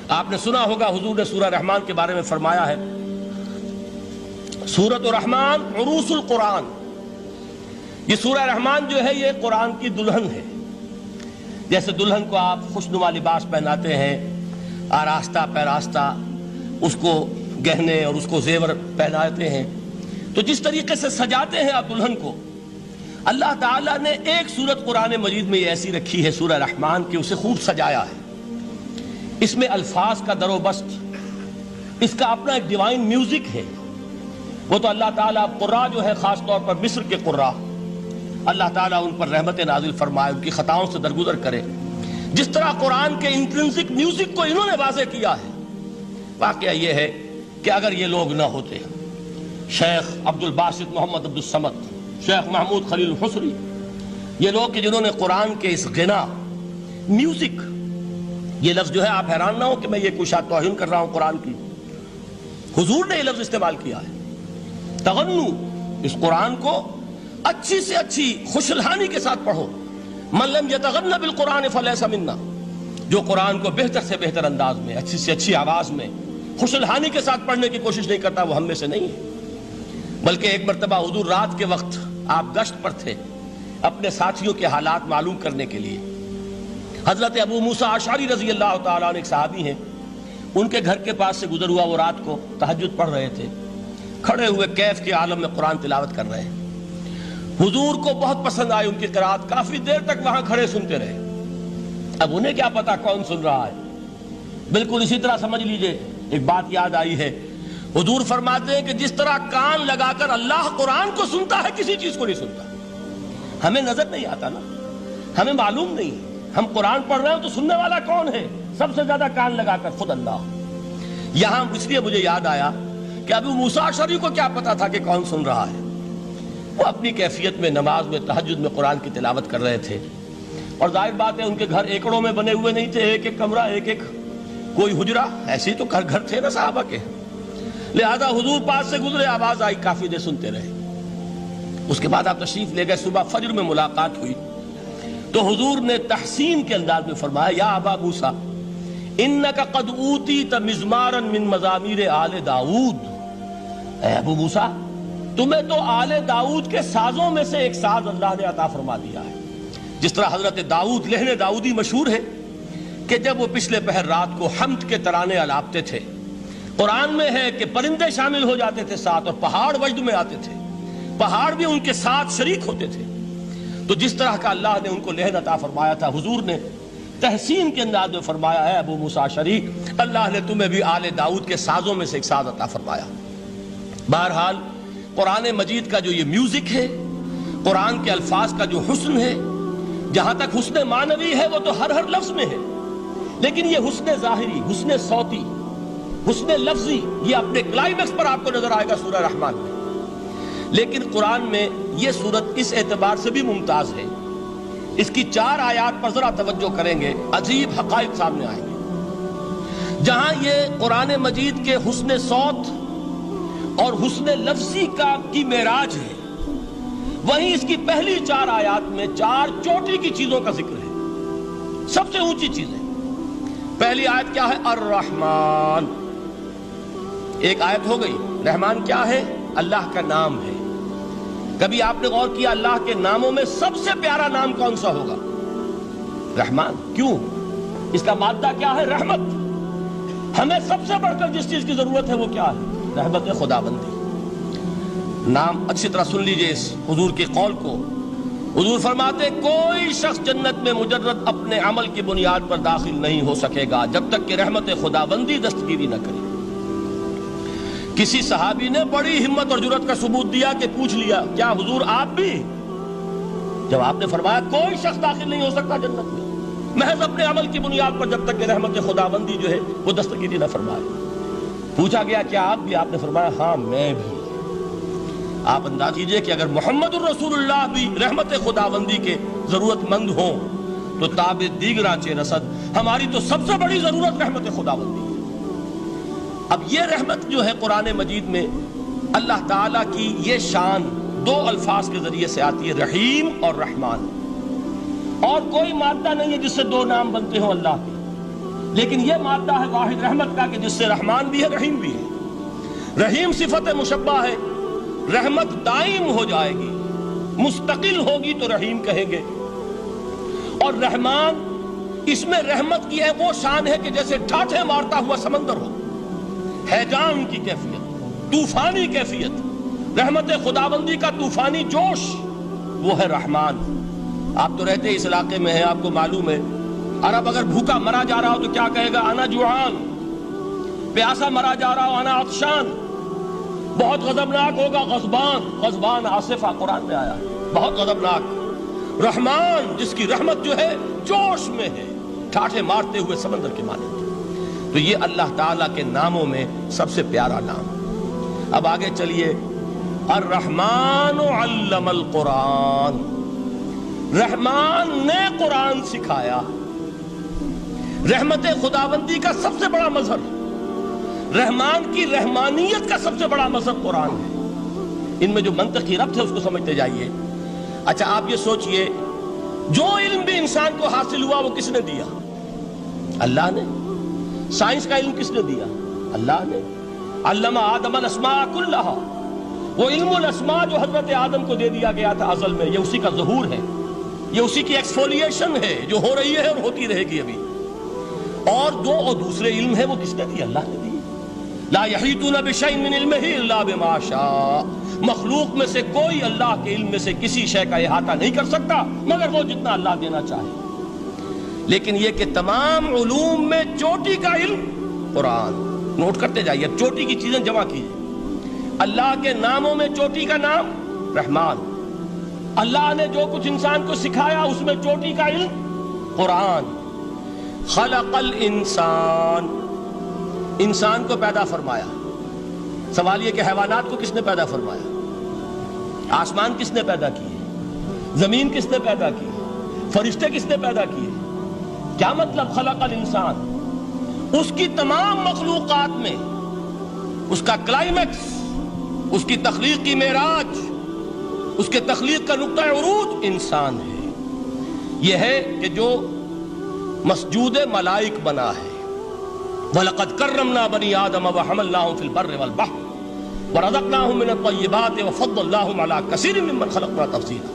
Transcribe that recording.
آپ نے سنا ہوگا حضور نے سورہ رحمان کے بارے میں فرمایا ہے، سورۃ الرحمن عروس القرآن، یہ سورہ رحمان جو ہے یہ قرآن کی دلہن ہے۔ جیسے دلہن کو آپ خوشنما لباس پہناتے ہیں، آراستہ پیراستہ اس کو گہنے اور اس کو زیور پہناتے ہیں، تو جس طریقے سے سجاتے ہیں آپ دلہن کو، اللہ تعالیٰ نے ایک سورت قرآن مجید میں یہ ایسی رکھی ہے سورہ رحمان کہ اسے خوب سجایا ہے۔ اس میں الفاظ کا در و بست، اس کا اپنا ایک ڈیوائن میوزک ہے۔ وہ تو اللہ تعالیٰ قراء جو ہے خاص طور پر مصر کے قراء، اللہ تعالیٰ ان پر رحمت نازل فرمائے، ان کی خطاؤں سے درگزر کرے۔ جس طرح قرآن کے انٹرنسک میوزک کو انہوں نے واضح کیا ہے، واقعہ یہ ہے کہ اگر یہ لوگ نہ ہوتے، شیخ عبد الباسط محمد عبد الصمد، شیخ محمود خلیل الحصری، یہ لوگ کہ جنہوں نے قرآن کے اس غنا میوزک، یہ لفظ جو ہے آپ حیران نہ ہو کہ میں یہ کوئی شاید توہین کر رہا ہوں قرآن کی، حضور نے یہ لفظ استعمال کیا ہے، تغنو، اس قرآن کو اچھی سے اچھی خوشلحانی کے ساتھ پڑھو۔ من لم یتغن بالقرآن فلیس منا، جو قرآن کو بہتر سے بہتر انداز میں، اچھی سے اچھی آواز میں، خوشلحانی کے ساتھ پڑھنے کی کوشش نہیں کرتا، وہ ہم میں سے نہیں ہے۔ بلکہ ایک مرتبہ حضور رات کے وقت آپ گشت پر تھے اپنے ساتھیوں کے حالات معلوم کرنے کے لیے۔ حضرت ابو موسیٰ اشعری رضی اللہ تعالیٰ عنہ ایک صحابی ہیں، ان کے گھر کے پاس سے گزر ہوا، وہ رات کو تہجد پڑھ رہے تھے، کھڑے ہوئے کیف کے عالم میں قرآن تلاوت کر رہے ہیں۔ حضور کو بہت پسند آئی ان کی قرآت، کافی دیر تک وہاں کھڑے سنتے رہے۔ اب انہیں کیا پتا کون سن رہا ہے۔ بالکل اسی طرح سمجھ لیجئے، ایک بات یاد آئی ہے، حضور فرماتے ہیں کہ جس طرح کان لگا کر اللہ قرآن کو سنتا ہے، کسی چیز کو نہیں سنتا۔ ہمیں نظر نہیں آتا نا، ہمیں معلوم نہیں، ہم قرآن پڑھ رہے ہیں تو سننے والا کون ہے؟ سب سے زیادہ کان لگا کر خود اللہ۔ یہاں اس لیے مجھے یاد آیا کہ ابو موسیٰ اشعری کو کیا پتا تھا کہ کون سن رہا ہے۔ وہ اپنی کیفیت میں نماز میں تہجد میں قرآن کی تلاوت کر رہے تھے، اور ظاہر بات ہے ان کے گھر ایکڑوں میں بنے ہوئے نہیں تھے، ایک ایک کمرہ، ایک ایک کوئی حجرہ، ایسے ہی تو گھر تھے نا صحابہ کے، لہذا حضور پاس سے گزرے، آواز آئی، کافی دیر سنتے رہے۔ اس کے بعد آپ تشریف لے گئے، صبح فجر میں ملاقات ہوئی تو حضور نے تحسین کے انداز میں فرمایا، یا ابا موسیٰ انک قد اوتیت مزمارا من مزامیر آل داؤد، اے ابو موسیٰ تمہیں تو آل داؤد کے سازوں میں سے ایک ساز اللہ نے عطا فرما دیا ہے۔ جس طرح حضرت داؤد، لہن داؤدی مشہور ہے کہ جب وہ پچھلے پہر رات کو حمد کے ترانے الاپتے تھے، قرآن میں ہے کہ پرندے شامل ہو جاتے تھے ساتھ، اور پہاڑ وجد میں آتے تھے، پہاڑ بھی ان کے ساتھ شریک ہوتے تھے۔ تو جس طرح کا اللہ نے ان کو لہن عطا فرمایا تھا، حضور نے تحسین کے انداز میں فرمایا ہے ابو موسیٰ اشعری، اللہ نے تمہیں بھی آل داؤد کے سازوں میں سے ایک ساز عطا فرمایا۔ بہرحال قرآن مجید کا جو یہ میوزک ہے، قرآن کے الفاظ کا جو حسن ہے، جہاں تک حسن معنوی ہے وہ تو ہر لفظ میں ہے، لیکن یہ حسن ظاہری، حسن صوتی، حسن لفظی، یہ اپنے کلائمیکس پر آپ کو نظر آئے گا سورہ رحمان میں۔ لیکن قرآن میں یہ سورت اس اعتبار سے بھی ممتاز ہے، اس کی 4 آیات پر ذرا توجہ کریں گے، عجیب حقائق سامنے آئیں گے۔ جہاں یہ قرآن مجید کے حسن صوت اور حسن لفظی کی معراج ہے، وہیں اس کی پہلی 4 آیات میں 4 چوٹی کی چیزوں کا ذکر ہے، سب سے اونچی چیزیں۔ پہلی آیت کیا ہے؟ الرحمن، ایک آیت ہو گئی۔ رحمان کیا ہے؟ اللہ کا نام ہے۔ کبھی آپ نے غور کیا اللہ کے ناموں میں سب سے پیارا نام کون سا ہوگا؟ رحمان۔ کیوں؟ اس کا مادہ کیا ہے؟ رحمت۔ ہمیں سب سے بڑھ کر جس چیز کی ضرورت ہے وہ کیا ہے؟ رحمت خداوندی۔ نام اچھی طرح سن لیجئے اس حضور کے قول کو۔ حضور فرماتے کوئی شخص جنت میں مجرد اپنے عمل کی بنیاد پر داخل نہیں ہو سکے گا جب تک کہ رحمت خداوندی دستگیری نہ کرے۔ کسی صحابی نے بڑی ہمت اور جرأت کا ثبوت دیا کہ پوچھ لیا، کیا حضور آپ بھی؟ جب آپ نے فرمایا کوئی شخص داخل نہیں ہو سکتا جنت میں محض اپنے عمل کی بنیاد پر جب تک کہ رحمت خداوندی جو ہے وہ دستگیری نہ فرمائے۔ پوچھا گیا کیا آپ بھی؟ آپ نے فرمایا ہاں میں بھی۔ آپ انداز کیجئے کہ اگر محمد الرسول اللہ بھی رحمت خداوندی کے ضرورت مند ہوں تو تاب دیگراں چے رسد، ہماری تو سب سے بڑی ضرورت رحمت خداوندی ہے۔ اب یہ رحمت جو ہے قرآن مجید میں اللہ تعالیٰ کی یہ شان 2 الفاظ کے ذریعے سے آتی ہے، رحیم اور رحمان۔ اور کوئی مادہ نہیں ہے جس سے 2 نام بنتے ہوں اللہ کے۔ لیکن یہ مادہ ہے واحد رحمت کا کہ جس سے رحمان بھی ہے رحیم بھی ہے۔ رحیم صفت مشبہ ہے، رحمت دائم ہو جائے گی، مستقل ہوگی تو رحیم کہیں گے، اور رحمان اس میں رحمت کی ہے وہ شان ہے کہ جیسے ٹھاٹھے مارتا ہوا سمندر ہو، ہیجان کی کیفیت، طوفانی کیفیت، رحمت خداوندی کا طوفانی جوش، وہ ہے رحمان۔ آپ تو رہتے اس علاقے میں ہیں، آپ کو معلوم ہے عرب اگر بھوکا مرا جا رہا ہو تو کیا کہے گا؟ انا جوعان۔ پیاسا مرا جا رہا ہو انا عطشان۔ بہت غضبناک ہوگا غضبان، غضبان آصفہ قرآن میں آیا، بہت غضبناک۔ رحمان جس کی رحمت جو ہے جوش میں ہے، ٹھاٹھے مارتے ہوئے سمندر کے مانند۔ تو یہ اللہ تعالیٰ کے ناموں میں سب سے پیارا نام۔ اب آگے چلیے، الرحمن علم القرآن، رحمان نے قرآن سکھایا۔ رحمت خداوندی کا سب سے بڑا مظہر، رحمان کی رحمانیت کا سب سے بڑا مظہر قرآن ہے۔ ان میں جو منطقی ربط ہے اس کو سمجھتے جائیے۔ اچھا آپ یہ سوچئے، جو علم بھی انسان کو حاصل ہوا وہ کس نے دیا؟ اللہ نے۔ سائنس کا علم کس نے دیا؟ اللہ نے۔ علم آدم الاسماء کلہا، وہ علم الاسماء جو حضرت آدم کو دے دیا گیا تھا ازل میں، یہ اسی کا ظہور ہے، یہ اسی کی ایکسفولیشن ہے جو ہو رہی ہے اور ہوتی رہے گی ابھی۔ اور دوسرے علم ہے وہ کس نے دی؟ اللہ نے دی۔ لا یحیطون بشیء من علمہ الا بما شاء، مخلوق میں سے کوئی اللہ کے علم میں سے کسی شے کا احاطہ نہیں کر سکتا مگر وہ جتنا اللہ دینا چاہے۔ لیکن یہ کہ تمام علوم میں چوٹی کا علم قرآن، نوٹ کرتے جائیے، اب چوٹی کی چیزیں جمع کیجیے۔ اللہ کے ناموں میں چوٹی کا نام رحمان، اللہ نے جو کچھ انسان کو سکھایا اس میں چوٹی کا علم قرآن۔ خلق الانسان، انسان کو پیدا فرمایا۔ سوال یہ کہ حیوانات کو کس نے پیدا فرمایا؟ آسمان کس نے پیدا کیے؟ زمین کس نے پیدا کی؟ فرشتے کس نے پیدا کیے؟ کیا مطلب خلق الانسان؟ اس کی تمام مخلوقات میں اس کا کلائمیکس، اس کی تخلیق کی معراج، اس کے تخلیق کا نقطہ عروج انسان ہے۔ یہ ہے کہ جو مسجود ملائک بنا ہے۔ وَلَقَدْ كَرَّمْنَا بَنِي آدَمَ وَحَمَلْنَاهُمْ فِي الْبَرِّ وَالْبَحْرِ وَرَزَقْنَاهُمْ مِنَ الطَّيِّبَاتِ وَفَضَّلْنَاهُمْ عَلَى كَثِيرٍ مِّمَّنْ خَلَقْنَا تَفْضِيلًا۔